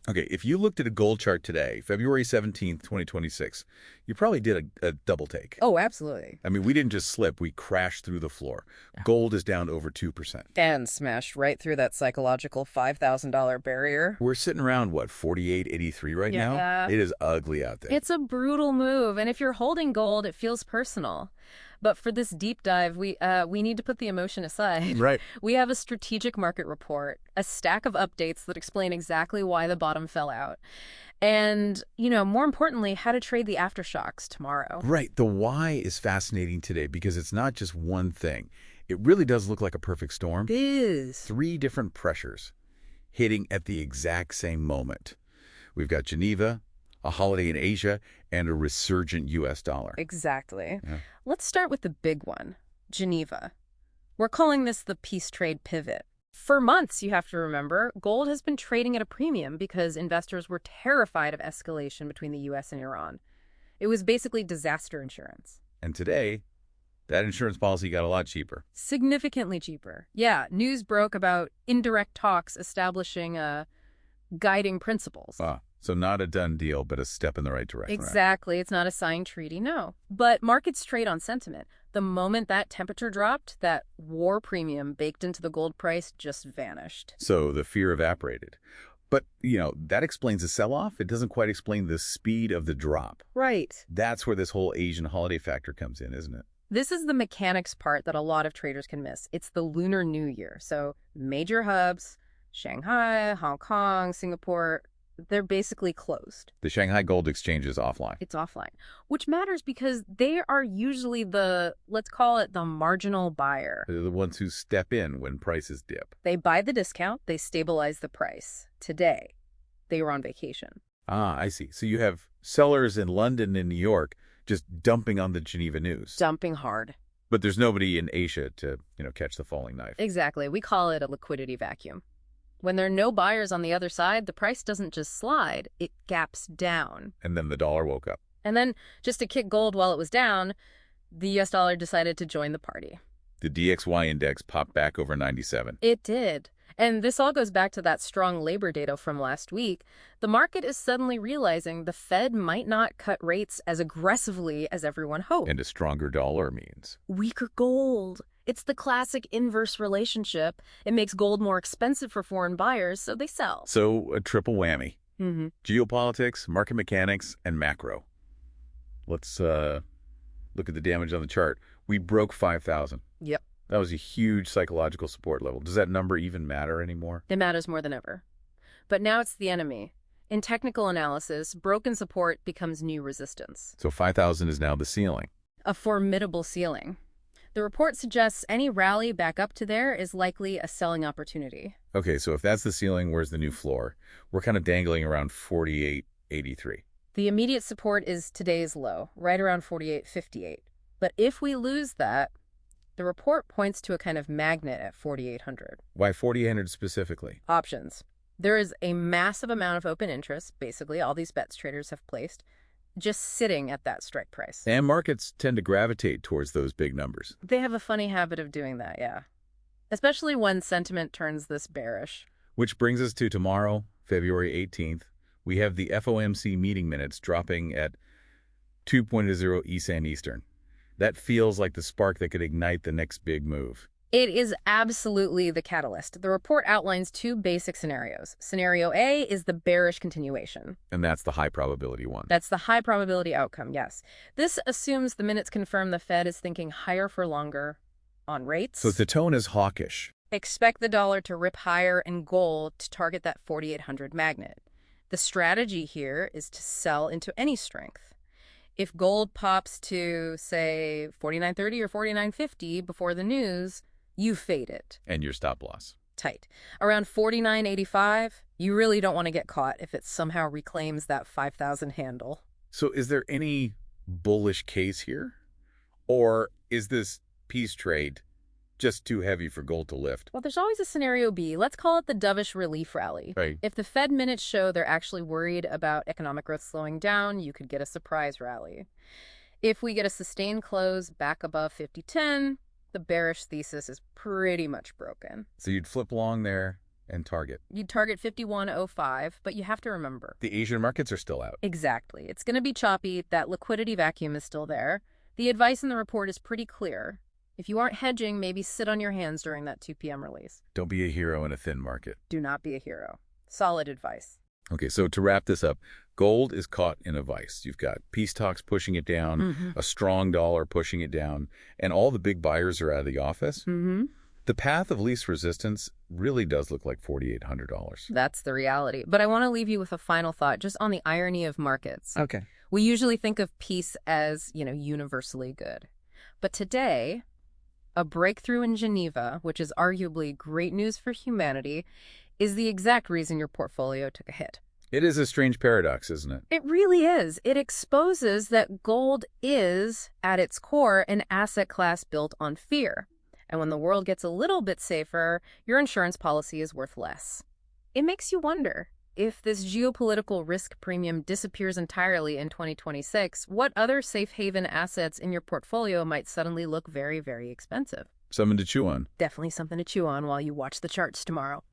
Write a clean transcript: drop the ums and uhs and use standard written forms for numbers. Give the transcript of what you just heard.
Okay, if you looked at a gold chart today, February 17th, 2026, you probably did a double take. Oh, absolutely. I mean, we didn't just slip, we crashed through the floor. Gold is down over 2%. And smashed right through that psychological $5,000 barrier. We're sitting around, what, 48.83 right now? Yeah. It is ugly out there. It's a brutal move, and if you're holding gold, it feels personal. But for this deep dive, we need to put the emotion aside. Right. We have a strategic market report, a stack of updates that explain exactly why the bottom fell out. And, more importantly, how to trade the aftershocks tomorrow. Right. The why is fascinating today because it's not just one thing. It really does look like a perfect storm. It is. 3 different pressures hitting at the exact same moment. We've got Geneva, a holiday in Asia, and a resurgent U.S. dollar. Exactly. Yeah. Let's start with the big one, Geneva. We're calling this the peace trade pivot. For months, you have to remember, gold has been trading at a premium because investors were terrified of escalation between the U.S. and Iran. It was basically disaster insurance. And today, that insurance policy got a lot cheaper. Significantly cheaper. Yeah, news broke about indirect talks establishing guiding principles. So not a done deal, but a step in the right direction. Exactly. It's not a signed treaty, no. But markets trade on sentiment. The moment that temperature dropped, that war premium baked into the gold price just vanished. So the fear evaporated. But, that explains the sell-off. It doesn't quite explain the speed of the drop. Right. That's where this whole Asian holiday factor comes in, isn't it? This is the mechanics part that a lot of traders can miss. It's the Lunar New Year. So major hubs, Shanghai, Hong Kong, Singapore, they're basically closed. The Shanghai Gold Exchange is offline. It's offline, which matters because they are usually let's call it the marginal buyer. They're the ones who step in when prices dip. They buy the discount, they stabilize the price. Today, they were on vacation. I see. So you have sellers in London and New York just dumping on the Geneva news. Dumping hard. But there's nobody in Asia to, catch the falling knife. Exactly. We call it a liquidity vacuum. When there are no buyers on the other side, the price doesn't just slide, it gaps down. And then the dollar woke up. And then, just to kick gold while it was down, the U.S. dollar decided to join the party. The DXY index popped back over 97. It did. And this all goes back to that strong labor data from last week. The market is suddenly realizing the Fed might not cut rates as aggressively as everyone hoped. And a stronger dollar means weaker gold. It's the classic inverse relationship. It makes gold more expensive for foreign buyers, so they sell. So a triple whammy. Mm-hmm. Geopolitics, market mechanics, and macro. Let's look at the damage on the chart. We broke 5,000. Yep. That was a huge psychological support level. Does that number even matter anymore? It matters more than ever. But now it's the enemy. In technical analysis, broken support becomes new resistance. So 5,000 is now the ceiling. A formidable ceiling. The report suggests any rally back up to there is likely a selling opportunity. Okay, so if that's the ceiling, where's the new floor? We're kind of dangling around 48.83. The immediate support is today's low, right around 48.58. But if we lose that, the report points to a kind of magnet at 4,800. Why 4,800 specifically? Options. There is a massive amount of open interest, basically all these bets traders have placed, just sitting at that strike price. And markets tend to gravitate towards those big numbers. They have a funny habit of doing that, yeah. Especially when sentiment turns this bearish. Which brings us to tomorrow, February 18th. We have the FOMC meeting minutes dropping at 2:00 Eastern. That feels like the spark that could ignite the next big move. It is absolutely the catalyst. The report outlines 2 basic scenarios. Scenario A is the bearish continuation. And that's the high probability one. That's the high probability outcome, yes. This assumes the minutes confirm the Fed is thinking higher for longer on rates. So the tone is hawkish. Expect the dollar to rip higher and gold to target that 4,800 magnet. The strategy here is to sell into any strength. If gold pops to, say, 49.30 or 49.50 before the news, you fade it. And your stop loss. Tight. Around 49.85, you really don't want to get caught if it somehow reclaims that 5,000 handle. So is there any bullish case here? Or is this peace trade just too heavy for gold to lift? Well, there's always a scenario B. Let's call it the dovish relief rally. Right. If the Fed minutes show they're actually worried about economic growth slowing down, you could get a surprise rally. If we get a sustained close back above 50.10, the bearish thesis is pretty much broken. So you'd flip long there And target. You'd target 51.05, but you have to remember. The Asian markets are still out. Exactly. It's going to be choppy. That liquidity vacuum is still there. The advice in the report is pretty clear. If you aren't hedging, maybe sit on your hands during that 2 p.m. release. Don't be a hero in a thin market. Do not be a hero. Solid advice. Okay, so to wrap this up, gold is caught in a vice. You've got peace talks pushing it down, a strong dollar pushing it down, and all the big buyers are out of the office. The path of least resistance really does look like $4,800. That's the reality. But I want to leave you with a final thought just on the irony of markets. Okay. We usually think of peace as, universally good. But today, a breakthrough in Geneva, which is arguably great news for humanity, is the exact reason your portfolio took a hit. It is a strange paradox, isn't it? It really is. It exposes that gold is, at its core, an asset class built on fear. And when the world gets a little bit safer, your insurance policy is worth less. It makes you wonder, if this geopolitical risk premium disappears entirely in 2026, what other safe haven assets in your portfolio might suddenly look very, very expensive? Something to chew on. Definitely something to chew on while you watch the charts tomorrow.